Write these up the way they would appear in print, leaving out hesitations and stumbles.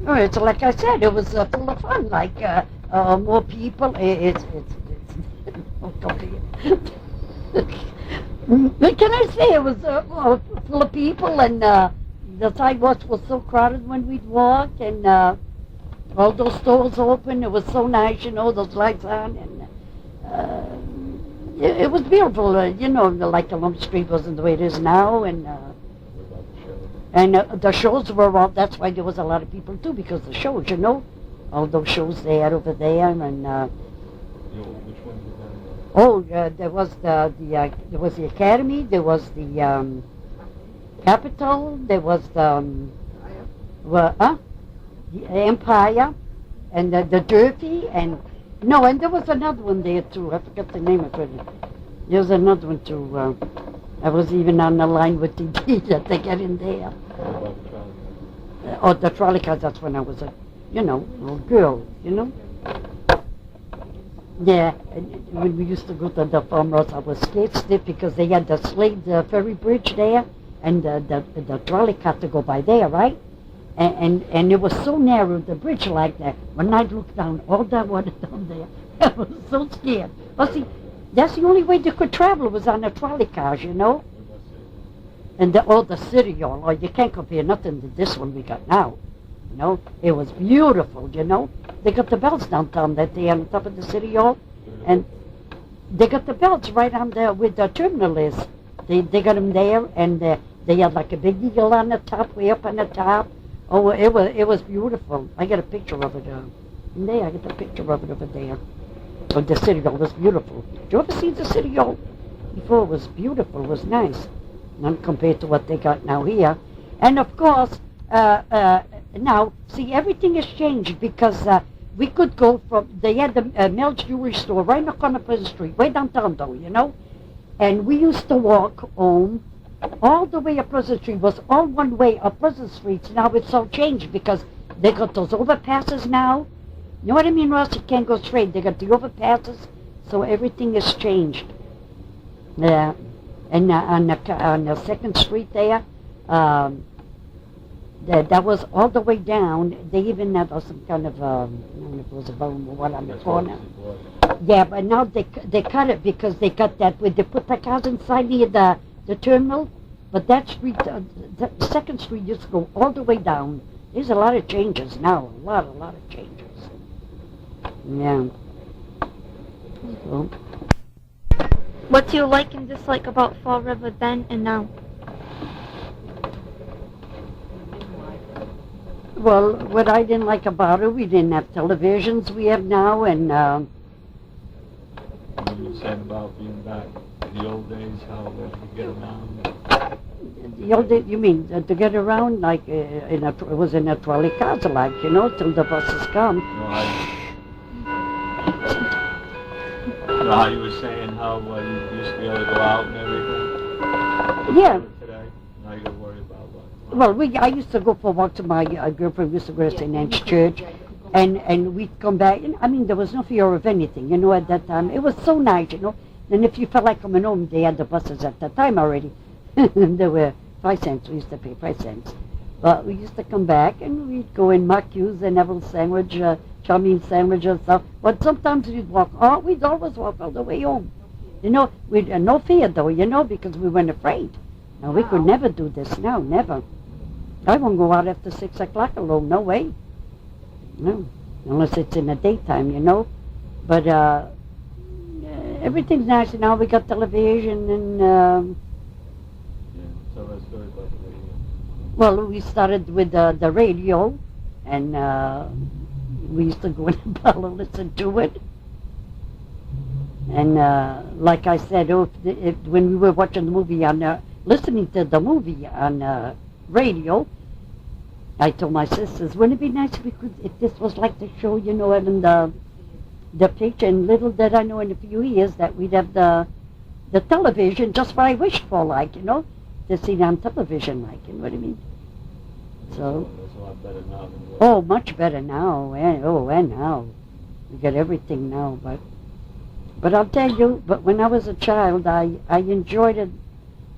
Oh, it's like I said, it was full of fun. Like more people. Oh, don't be- What can I say? It was full of people, and the sidewalks were so crowded when we'd walk, and all those stores open. It was so nice, those lights on, and it was beautiful. Like Columbus Street wasn't the way it is now, and. And the shows were all, that's why there was a lot of people too, because the shows, all those shows they had over there, and which one did that? there was the Academy, there was the Capitol, there was the the Empire, and the Derby, and there was another one there too. I forgot the name of it. There was another one too. I was even on the line with the that they get in there. What about the trolley car? The trolley cars, that's when I was a, little girl, Yeah, and when we used to go to the farmhouse, I was scared stiff because they had the Slade ferry bridge there, and the trolley car to go by there, right? And it was so narrow, the bridge like that. When I looked down, all that water down there, I was so scared. Well, see, that's the only way they could travel was on the trolley cars, And the city hall, you can't compare nothing to this one we got now. It was beautiful, They got the bells downtown that day on top of the city hall, and they got the bells right on there where the terminal is. They got them there, and they had like a big eagle on the top, way up on the top. Oh, it was beautiful. I got a picture of it. I got a picture of it over there. But the city hall was beautiful. Did you ever see the city hall? Before it was beautiful, it was nice. Not compared to what they got now here. And of course, now, see, everything has changed because we could go they had the Mel's Jewelry Store right in the corner of Pleasant Street, way downtown though, And we used to walk home all the way up Pleasant Street, was all one way up Pleasant Street. Now it's all changed because they got those overpasses now. You know what I mean, Ross? You can't go straight. They got the overpasses, so everything has changed. Yeah, and on the 2nd Street there, that was all the way down. They even had some kind of, I don't know if it was a bone or what on the corner. Yeah, but now they cut it because they got that, where they put the cars inside near the terminal. But that street, the 2nd Street used to go all the way down. There's a lot of changes now, a lot of changes. Yeah. So. What do you like and dislike about Fall River then and now? Well, what I didn't like about it, we didn't have televisions we have now, and What you said about being back in the old days, how you get around. the old days, you mean to get around, like it was in a trolley cars, like, till the buses come. How you were saying how you used to be able to go out and everything? Yeah. Today, now you got to worry about what? Well, I used to go for walks with my girlfriend. We used to go to St. Anne's Church, and we'd come back. I mean, there was no fear of anything, at that time. It was so nice, And if you felt like coming home, they had the buses at that time already. They were 5 cents. We used to pay 5 cents. But we used to come back, and we'd go in Marcu's and have a sandwich, chow mein sandwich and stuff. But sometimes we'd we'd always walk all the way home. We'd no fear though, because we weren't afraid. Now, we could never do this now, never. I won't go out after 6 o'clock alone, no way. No, unless it's in the daytime, But everything's nice now. We got television and... So let's go about the radio. Well, we started with the radio, and we used to go in the bar and listen to it. And like I said, when we were watching the movie listening to the movie on radio, I told my sisters, wouldn't it be nice if this was like the show, and the picture, and little did I know in a few years that we'd have the television, just what I wished for, like, to see it on television, like, you know what I mean? So. It's a lot better now than what? Oh, much better now, and now. We got everything now, but I'll tell you, but when I was a child, I enjoyed it.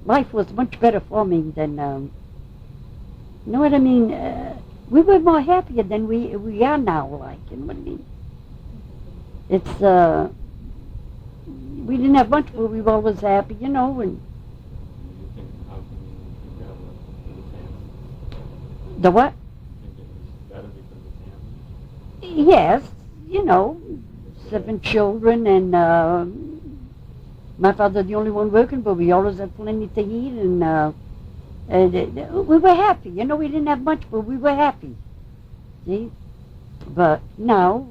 Life was much better for me than, you know what I mean? we were more happier than we are now, like, you know what I mean? It's, we didn't have much, but we were always happy, you know, and You think, how can you think that was for the family? the what? You think it was better because of family? Yes, you know, 7 children, and my father the only one working, but we always had plenty to eat, and we were happy. You know, we didn't have much, but we were happy. See? But now...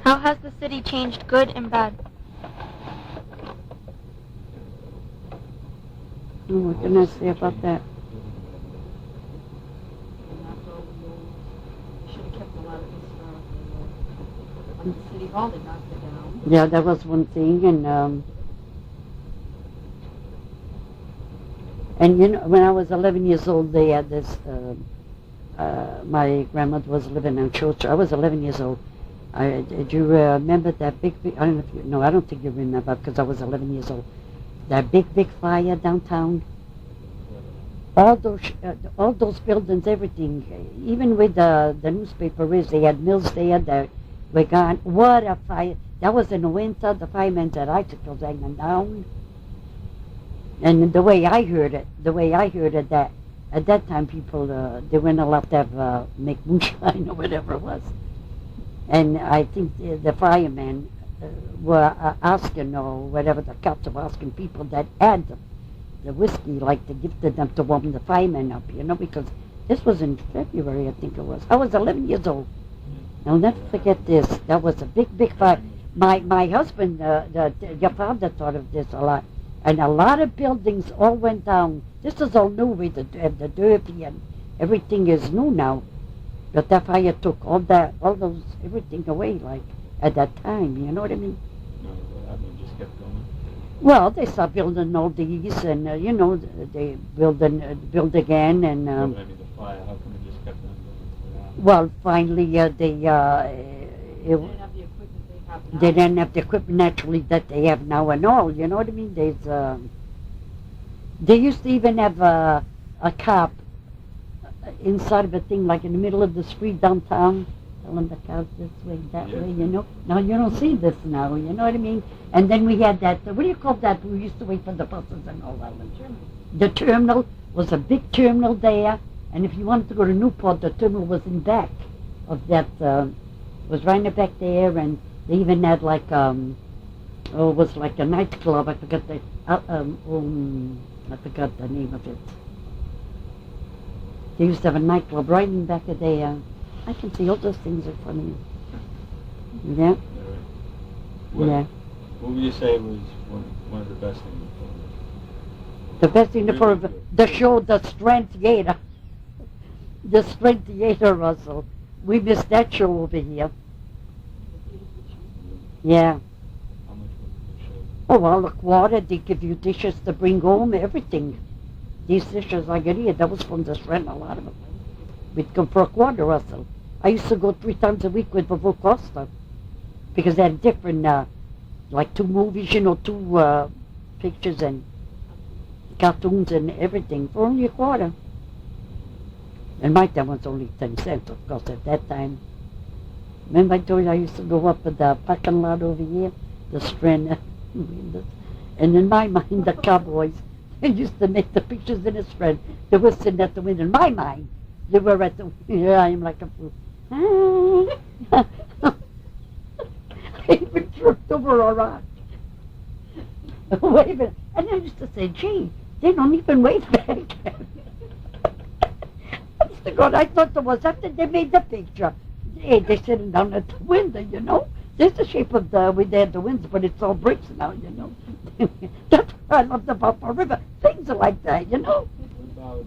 How has the city changed, good and bad? What can I say about that? Should have kept a lot of historical. On the city hall, they knocked it down. Yeah, that was one thing, and you know, when I was 11 years old, they had this. My grandmother was living in church. I was 11 years old. Do you remember that big? I don't know if you. No, I don't think you remember because I was 11 years old. That big fire downtown. All those buildings, everything. Even with the newspaper is, they had mills there that were gone. What a fire! That was in the winter. The firemen said I took those hanging down. And the way I heard it, that at that time people they weren't allowed to have make moonshine or whatever it was. And I think the firemen were asking, or whatever, the cops were asking people that had the whiskey, like to give to them to warm the firemen up, you know, because this was in February, I think it was. I was 11 years old. I'll never forget this. That was a big fire. My husband, your father thought of this a lot. And a lot of buildings all went down. This is all new with the derby and everything is new now. But that fire took all those, everything away, like, at that time, you know what I mean? No, what happened? Just kept going. Well, they started building all these, and, you know, they build again, and, No, but I mean, the fire, how come it just kept on going? well, finally, They didn't have the equipment they have now. they didn't have the equipment naturally that they have now and all, you know what I mean? They used to even have a cop inside of a thing, like in the middle of the street downtown, telling the cops this way, that Yeah. way, you know. Now you don't see this now, you know what I mean? And then we had that, what do you call that? We used to wait for the buses and all that. The terminal was a big terminal there, and if you wanted to go to Newport, the terminal was in back of that, was right in the back there, and they even had like, it was like a nightclub, I forgot the name of it. They used to have a nightclub right in the back of there. I can see all those things are funny. Yeah? Yeah, right. What, Yeah. What would you say was one of the best things? The best thing Really for good. the show, the Strength Theater. The Strength Theater, Russell. We missed that show over here. Yeah. How much was the show? Oh, well, look, water, they give you dishes to bring home, everything. These dishes I get here, that was from the Strength, a lot of them. We'd come for a quarter, Russell. I used to go 3 times a week with Vavo Costa. Because they had different, like 2 movies, you know, 2 pictures and cartoons and everything for only a quarter. And my time was only 10 cents, of course, at that time. Remember I told you I used to go up at the parking lot over here, the Strand, and in my mind, the cowboys, they used to make the pictures in the Strand. They were sitting at the window. In my mind, they were at the window. Here I am like a fool. I even tripped over a rock. Waving. And I used to say, gee, they don't even wave back. I used to go, I thought there was after they made the picture. Hey, they're sitting down at the window, you know. There's the shape of we had the windows, but it's all bricks now, you know. That's what I loved about Fall River. Things are like that, you know.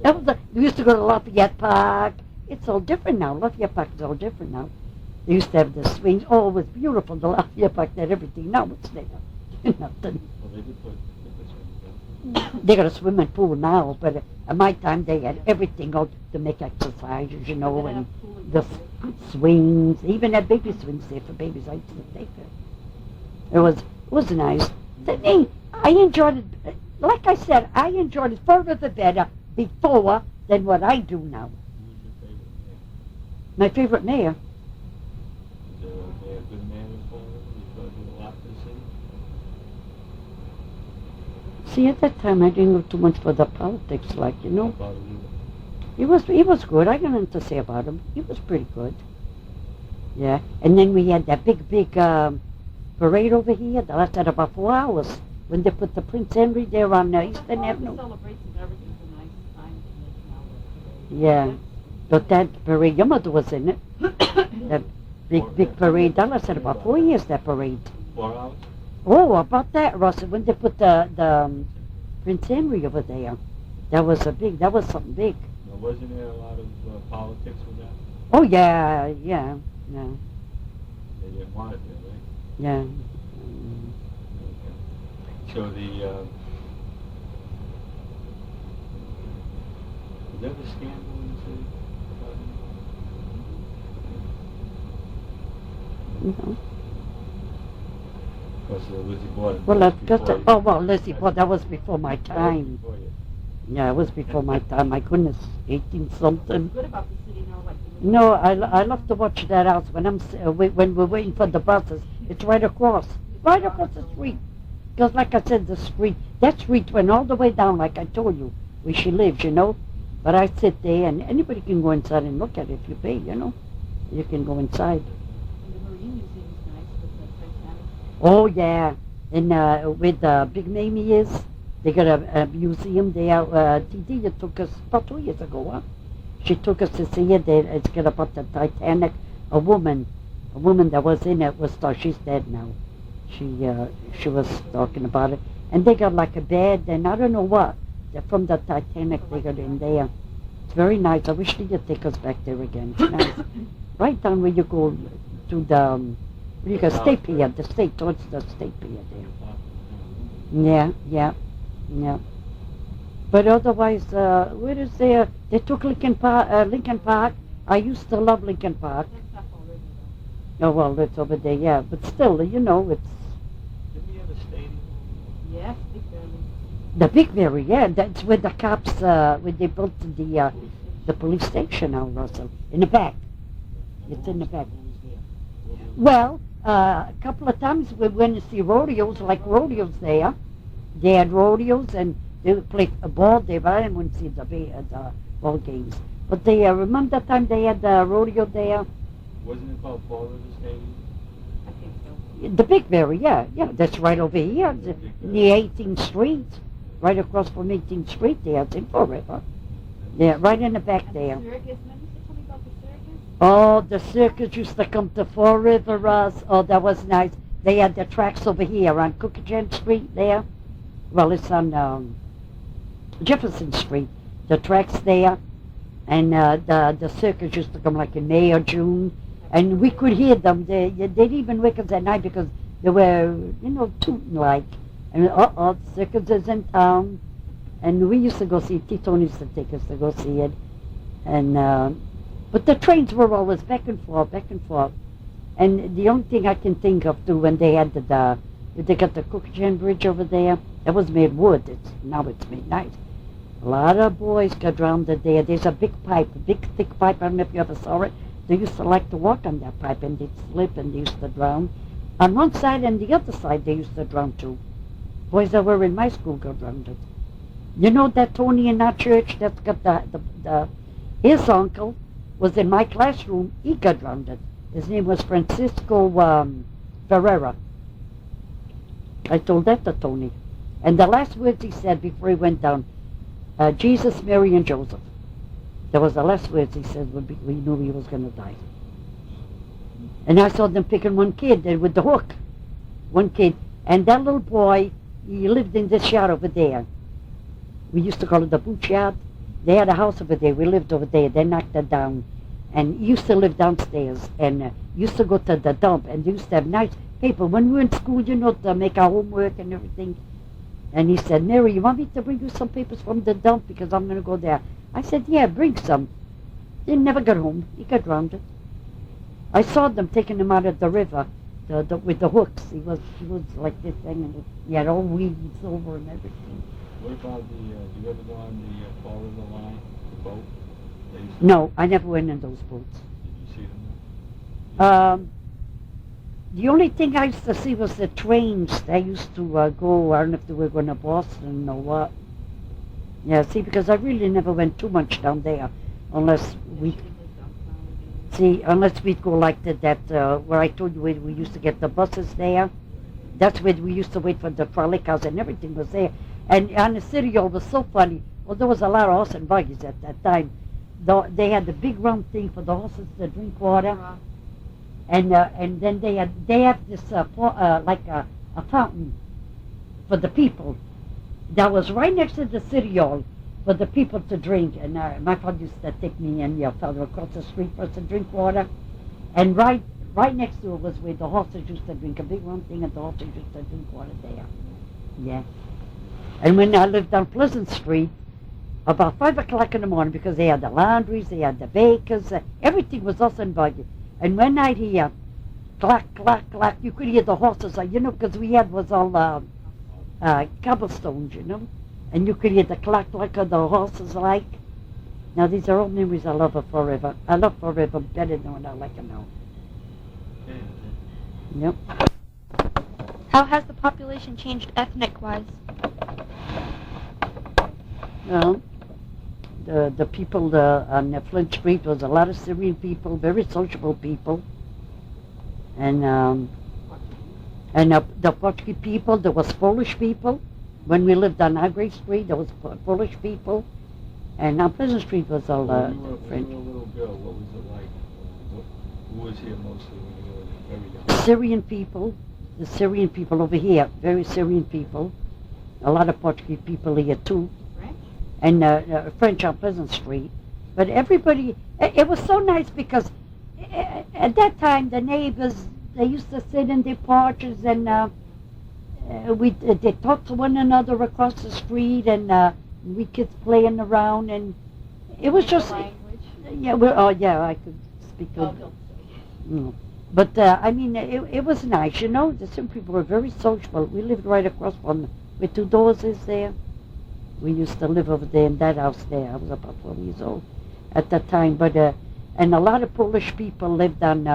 That was we used to go to Lafayette Park. It's all different now. Lafayette Park is all different now. They used to have the swings. Oh, it was beautiful. The Lafayette Park had everything. Now it's there. Nothing. Well, they did put swings They got a swimming pool now, but at my time they had everything all to make exercises, you know, and the swings. They even had baby swings there for babies. I used to take it. It was nice. I enjoyed it. like I said, I enjoyed it further the better before than what I do now. Who's your favorite mayor? My favorite mayor. Is there a mayor, good mayor in Fall River? He's going to do a lot for the city? See, at that time, I didn't go too much for the politics, like, you know. About it either. He was good. I got nothing to say about him. He was pretty good. Yeah. And then we had that big parade over here that lasted about 4 hours when they put the Prince Henry there on Eastern All Avenue. the celebrations, everything's a nice time to make now. Yeah. But that parade, your mother was in it. That big parade. That lasted about 4 years, that parade. 4 hours? Oh, about that, Russell, when they put the Prince Henry over there. That was something big. Now, wasn't there a lot of politics with that? Oh, yeah. They didn't want it there, right? Yeah. Okay. So was there a scandal in the city? Mhm. Because Lizzie Borden. Well, was I've got to, before you. Lizzie, well, that was before my That was time. before you. Yeah, it was before my time. My goodness, 18-something. Good about the city now, like. you No, I love to watch that house when when we're waiting for the buses. It's right across the street. Because like I said, that street went all the way down, like I told you, where she lives, you know. But I sit there, and anybody can go inside and look at it if you pay, you know. You can go inside. And the Marine Museum is nice with the Titanic. Oh yeah, and with Big Mamie is, they got a museum there. T.D. took us about 2 years ago, huh? She took us to see it. It's got about the Titanic. A woman that was in it she's dead now. She was talking about it, and they got like a bed, and I don't know what. From the Titanic, they got in there. It's very nice. I wish they'd take us back there again. It's nice. Right down where you go to the, you got State Pier, towards the State Pier there. Yeah. But otherwise, where is there? They took Lincoln Park. I used to love Lincoln Park. That's not already though. Oh, well, it's over there, yeah. But still, you know, it's Didn't we have a stadium? Yes, big building. the Big Berry, yeah. That's where the cops, where they built the police station now, Russell. In the back. It's in the back. Who was there? Well, a couple of times we went to see rodeos, like rodeos there. They had rodeos and they would play a ball there, but I didn't want to see the ball games. But they remember that time they had the rodeo there? Wasn't it called Fall River Stadium? I think so. The Big Berry, yeah. That's right over here, near 18th Street. Right across from 18th Street there, it's in Fall River. Yeah, right in the back there. And the circus, remember you told me about the circus? Oh, the circus used to come to Fall River, Russ. Oh, that was nice. They had the tracks over here on Cookagent Street there. Well, it's on Jefferson Street. The tracks there. And the circus used to come like in May or June. And we could hear them. They'd even wake us at night because they were, you know, tooting like. And the circus is in town. And we used to go see it. Tito used to take us to go see it. And but the trains were always back and forth. And the only thing I can think of too, when they had they got the Cookagent Bridge over there, that was made wood. Now it's made nice. A lot of boys got drowned there. There's a big pipe, a big thick pipe. I don't know if you ever saw it. They used to like to walk on that pipe, and they'd slip, and they used to drown. On one side and the other side, they used to drown too. Boys that were in my school got drowned. You know that Tony in our church that's got his uncle was in my classroom. He got drowned. His name was Francisco Ferreira. I told that to Tony. And the last words he said before he went down, Jesus, Mary, and Joseph. That was the last words he said when we knew he was going to die. And I saw them picking one kid with the hook. One kid. And that little boy, he lived in this yard over there. We used to call it the boot yard. They had a house over there. We lived over there. They knocked it down. And he used to live downstairs. And used to go to the dump. And they used to have nice paper. When we were in school, you know, to make our homework and everything. And he said, Mary, you want me to bring you some papers from the dump because I'm going to go there? I said, yeah, bring some. He never got home. He got drowned. I saw them taking him out of the river with the hooks. He was like this thing, and he had all weeds over and everything. What about the, do you ever go on the Fall River line, the boat? They used to- No, I never went in those boats. Did you see them? The only thing I used to see was the trains. They used to go, I don't know if they were going to Boston or what. Yeah, see, because I really never went too much down there, unless we, unless we'd go like that, where I told you we used to get the buses there. That's where we used to wait for the trolley cars and everything was there. And the city hall was so funny. Well, there was a lot of horse and buggies at that time. They had the big round thing for the horses to drink water. And then they have this like a fountain for the people that was right next to the city hall for the people to drink. And my father used to take me and your father across the street for us to drink water. And right next to it was where the horses used to drink, a big round thing, and the horses used to drink water there. Yeah. And when I lived on Pleasant Street, about 5 o'clock in the morning, because they had the laundries, they had the bakers, everything was us and buggy. And when I'd hear clack, clack, clack, you could hear the horses, because we had was all cobblestones, and you could hear the clack, clack of the horses like. Now these are all memories I love of forever. I love forever better than what I like it now. Yep. How has the population changed ethnic-wise? Well, the people on the Flint Street was a lot of Syrian people, very sociable people, and the Portuguese people. There was Polish people. When we lived on Aggrey Street, there was Polish people, and on Pleasant Street was all When you were French. a little girl, what was it like? Who was here mostly when you were very young? Syrian people, the Syrian people over here, very Syrian people. A lot of Portuguese people here too. French? And French on Pleasant Street. But everybody, it was so nice because at that time the neighbors, they used to sit in their porches and they talked to one another across the street, and we kids playing around, and it was just, Language? yeah, I could speak Oh, good. don't say. Mm. But I mean, it was nice, The Sim people were very sociable. We lived right across from where Two Doors is there. We used to live over there in that house there. I was about 12 years old at that time. But and a lot of Polish people lived on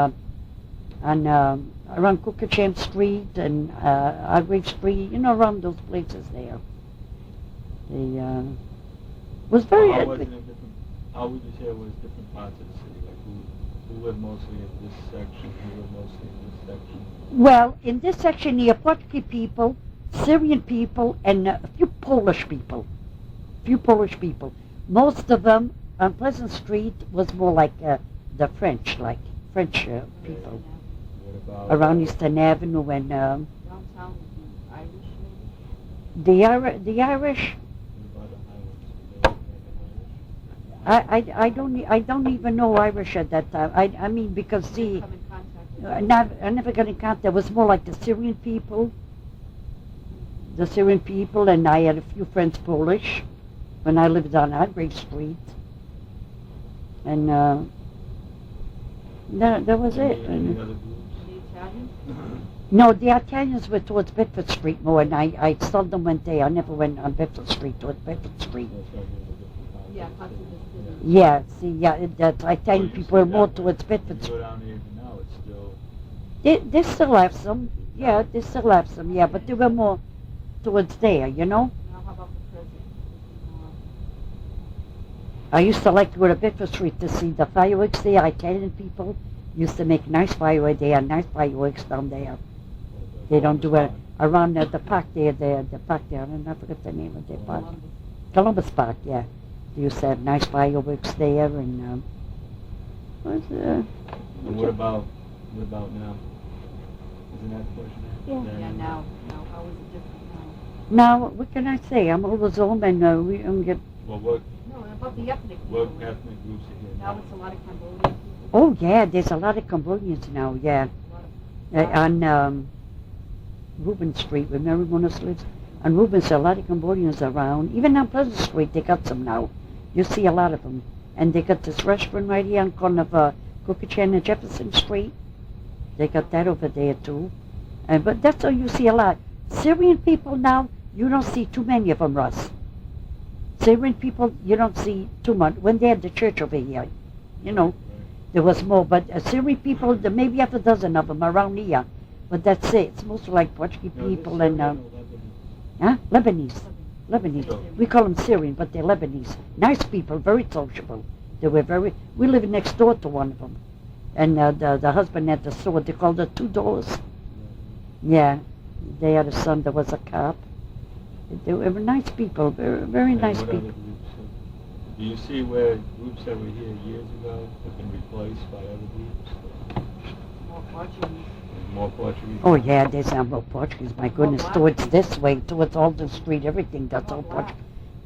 around Cuckacham Street and Aggrey Street, around those places there. They was very. How was it in different? How would you say it was different parts of the city? Like who lived mostly in this section? Who lived mostly in this section? Well, in this section, the Portuguese people, Syrian people, and a few Polish people. Most of them on Pleasant Street was more like the French, people. What about Around Eastern Avenue and Downtown would be Irish, maybe? the Irish. What about the Highlands? I don't even know Irish at that time. I mean, because Come see, in contact with I never got in contact. It was more like the Syrian people, and I had a few friends Polish when I lived on Aggrey Street, and that was it. Any And, other groups? the Italians? no, the Italians were towards Bedford Street more, and I seldom went there. I never went on Bedford Street, towards Bedford Street. That's why there's a different part of Yeah, the parts of city. the city. Yeah, see, the Italian you people were see more that towards when Bedford you Street. go down there even now, it's still. They still have some. Yeah, they still have some. Yeah, but they were more towards there, Now, how about the present? I used to like to go to Bedford Street to see the fireworks there. Italian people used to make nice fireworks. They had nice fireworks down there. They don't do it around the park there, the park there. I forget the name of the park. Columbus Park, yeah. They used to have nice fireworks there, and And what about now? Isn't that the question? Yeah, now, how is it different now, what can I say? I'm always home, and we get. Well, what now? No, about the ethnic people. ethnic groups are here Now now? it's a lot of Cambodian people. Oh yeah, there's a lot of Cambodians now. Yeah, A lot of on Rubin Street, where Mary Munoz lives. On Rubin, there's a lot of Cambodians around. Even on Pleasant Street, they got some now. You see a lot of them. And they got this restaurant right here on corner of Cuckachan and Jefferson Street. They got that over there too. But that's all you see a lot. Syrian people now, you don't see too many of them, Russ. Syrian people, you don't see too much. When they had the church over here, you know, Right. there was more. But Syrian people, there may be half a dozen of them around here. But that's it. It's mostly like Portuguese Now, is this people and, Syrian or Lebanese? Lebanese. Lebanese. So- We call them Syrian, but they're Lebanese. Nice people, very sociable. They were very. We live next door to one of them, and the husband had the store. They called it 2 doors. Yeah, they had a son that was a cop. They were nice people, very very And nice what other people. groups do you see where groups that were here years ago have been replaced by other groups? More Portuguese. There's more Portuguese? Oh yeah, there's more Portuguese. My goodness, black towards people. this way, towards Alden Street, everything. That's all black.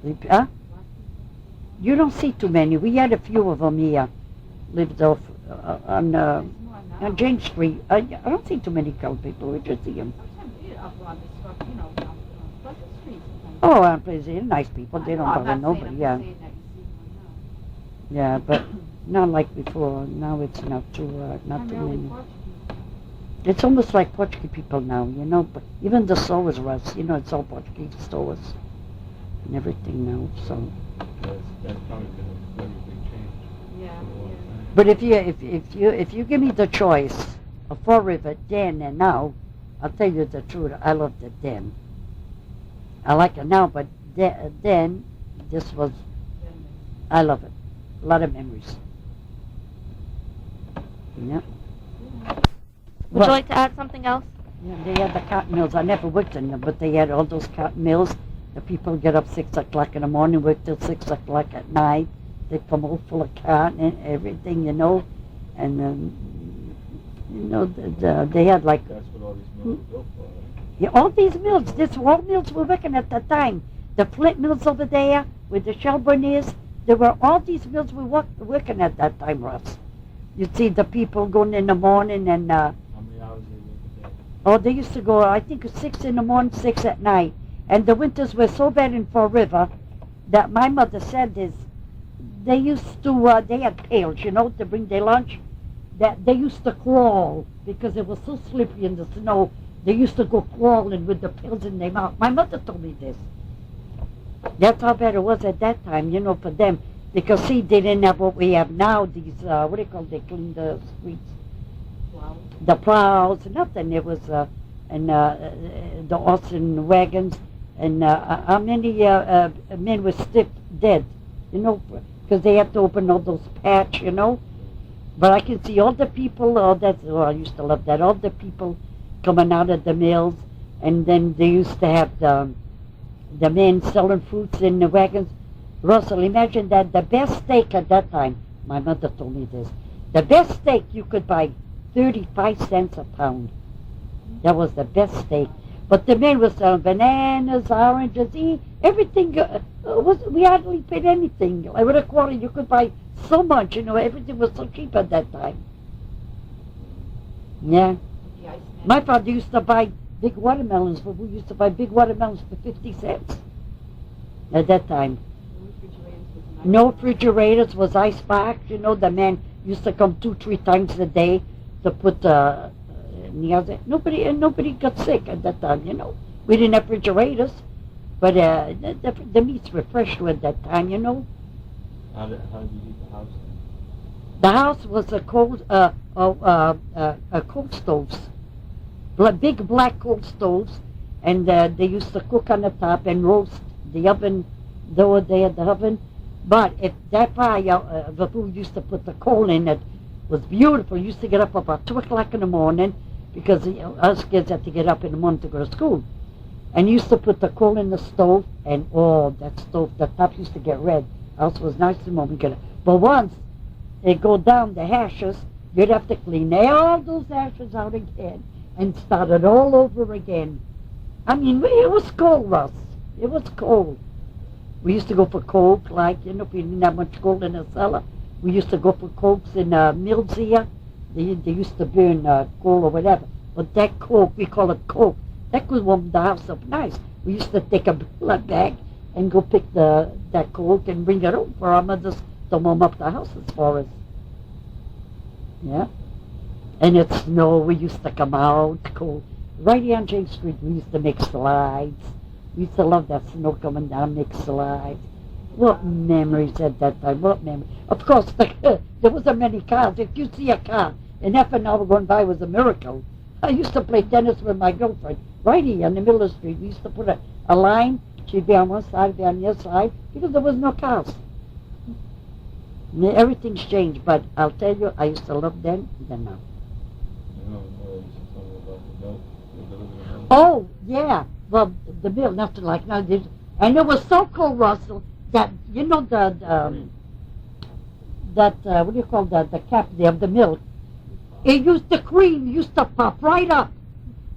Portuguese. Huh? You don't see too many. We had a few of them here. Lived off on There's more now. on James Street. I don't see too many colored people. We just see them. Sometimes we up on this stuff, you know, Pleasant Street sometimes. Oh, they're nice people. They I don't know, I'm bother not nobody. saying, Yeah, I'm saying that you see one yeah, but not like before. Now it's not too now. not too Primarily many. Portuguese. It's almost like Portuguese people now, you know. But even the stores, Russ, you know, it's all Portuguese stores and everything now. So, That's probably been a very big change. Yeah, for a long yeah. time. but if you give me the choice of Fall River then and now, I'll tell you the truth. I loved it then. I like it now, but then this was. I love it. A lot of memories. Yeah. Would Well, you like to add something else? yeah, they had the cotton mills. I never worked in them, but they had all those cotton mills. The people get up 6 o'clock in the morning, work till 6 o'clock at night. They come all full of cotton and everything, you know. And they had like That's what all these mills were built for, right? yeah, all these mills. This all mills were working at that time. The Flint mills over there, with the Shelburne is, there were all these mills were working at that time, Russ. You'd see the people going in the morning and. How many hours they work a day? Oh, they used to go, I think, 6 in the morning, 6 at night. And the winters were so bad in Fall River that my mother said is they used to, they had pails, you know, to bring their lunch. That they used to crawl because it was so slippery in the snow. They used to go crawling with the pails in their mouth. My mother told me this. That's how bad it was at that time, you know, for them. Because, see, they didn't have what we have now, these, what do you call they clean the streets? Wow. The plows, nothing. It was the Austin wagons, and how many men were stiff dead, you know, because they had to open all those patch, you know. But I can see all the people. I used to love that. All the people coming out of the mills, and then they used to have the men selling fruits in the wagons. Russell, imagine that the best steak at that time. My mother told me this. The best steak you could buy 35 cents a pound. That was the best steak. But the men were selling bananas, oranges, everything. We hardly paid anything. Like with a quarter, you could buy so much. You know, everything was so cheap at that time. Yeah. The Iceman. My father used to buy big watermelons, but we used to buy big watermelons for 50 cents at that time. No refrigerators, was ice box. You know, the man used to come 2-3 times a day to put nobody got sick at that time, you know. We didn't have refrigerators, but the meats were fresh at that time, you know. How did you heat the house then? The house was a coal stoves, big black coal stoves, and they used to cook on the top and roast. The oven, though they had the oven, but if that fire, the food used to put the coal in it, was beautiful. You used to get up about 2 o'clock in the morning because us kids had to get up in the morning to go to school. And used to put the coal in the stove, and that stove, the top used to get red. House was nice the moment you get it. But once it go down the ashes, you'd have to clean all those ashes out again and start it all over again. I mean, it was cold, Russ. It was cold. We used to go for coke, like, you know, if we didn't have much coal in the cellar. We used to go for cokes in mills here. They used to burn coal or whatever. But that coke, we call it coke, that could warm the house up nice. We used to take a blood bag and go pick that coke and bring it home for our mothers to warm up the houses for us. Yeah. And it snowed. We used to come out cold. Right here on James Street, we used to make slides. We used to love that snow coming down, make slides. What memories at that time? What memory? Of course, there wasn't many cars. If you see a car in half an hour going by was a miracle. I used to play tennis with my girlfriend right here in the middle of the street. We used to put a line. She'd be on one side, I'd be on the other side, because there was no cars. Everything's changed, but I'll tell you, I used to love then than now. You know, Mother used to tell me about the milk. The delivery milk. Oh, yeah. Well, the mill, nothing like now. And it was so cold, Russell, that, you know, what do you call that, the cap there of the milk? The cream used to pop right up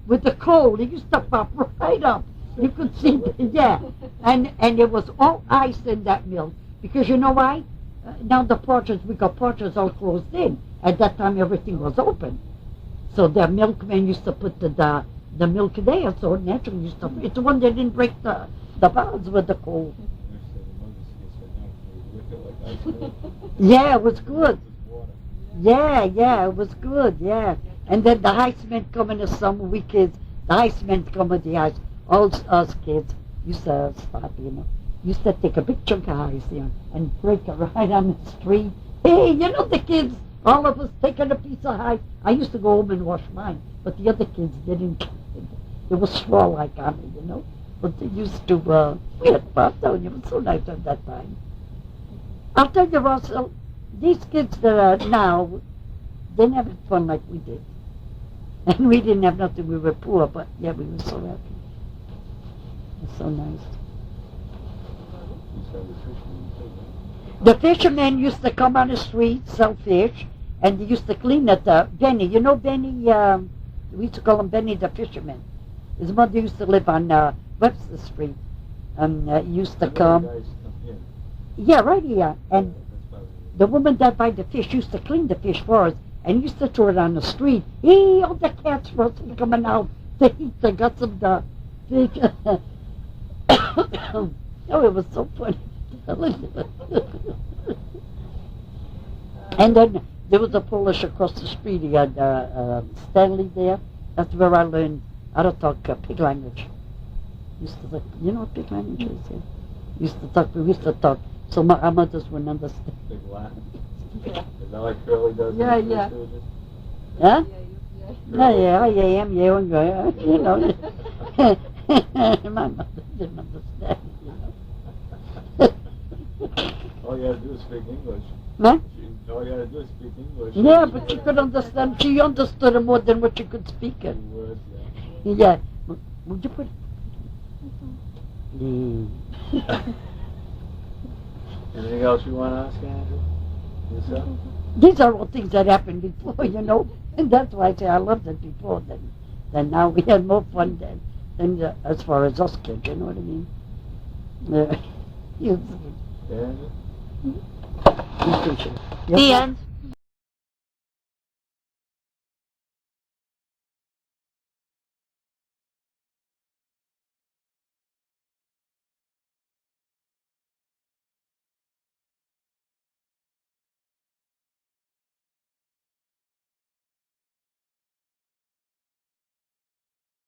with the cold. It used to pop right up. You could see, yeah. And it was all ice in that milk. Because you know why? Now the porches, we got porches all closed in. At that time, everything was open. So the milkman used to put the milk there, so naturally used to, it's the one that didn't break the bars with the cold. Yeah, it was good. Yeah, it was good, yeah. And then the ice men come in the summer, we kids, the ice men come with the ice. All us kids used to stop, you know. Used to take a big chunk of ice, you know, and break it right on the street. Hey, you know the kids, all of us taking a piece of ice. I used to go home and wash mine, but the other kids didn't. It was straw like on it, you know. But they used to, we had fun, though, it was so nice at that time. I'll tell you, Russell, these kids that are now, they never had fun like we did. And we didn't have nothing, we were poor, but yeah, we were so happy. It was so nice. The fishermen used to come on the street, sell fish, and they used to clean it. Benny, you know Benny, we used to call him Benny the fisherman. His mother used to live on Webster Street. He used to come. Yeah, right here. And the woman that buy the fish used to clean the fish for us, and used to throw it on the street. Hey, all the cats were coming out to eat. They got some the fish. Oh, it was so funny. And then there was a Polish across the street. He had Stanley there. That's where I learned how to talk pig language. Used to talk, you know what pig language is? Yeah. We used to talk. So our mothers wouldn't understand. Big laugh. Is that like Curly does? Yeah, in the yeah. Three Stooges? Huh? Yeah. Yeah, you know. My mother didn't understand, you know. All you had to do is speak English. Huh? All you had to do is speak English. Yeah, but she could understand. She understood it more than what she could speak it. Words, Yeah. Would you put it? Anything else you want to ask, Andrew? Yourself? These are all things that happened before, you know. And that's why I say I loved it before. Then now we had more fun than as far as us kids, you know what I mean? Yeah, Andrew? You appreciate it. The end.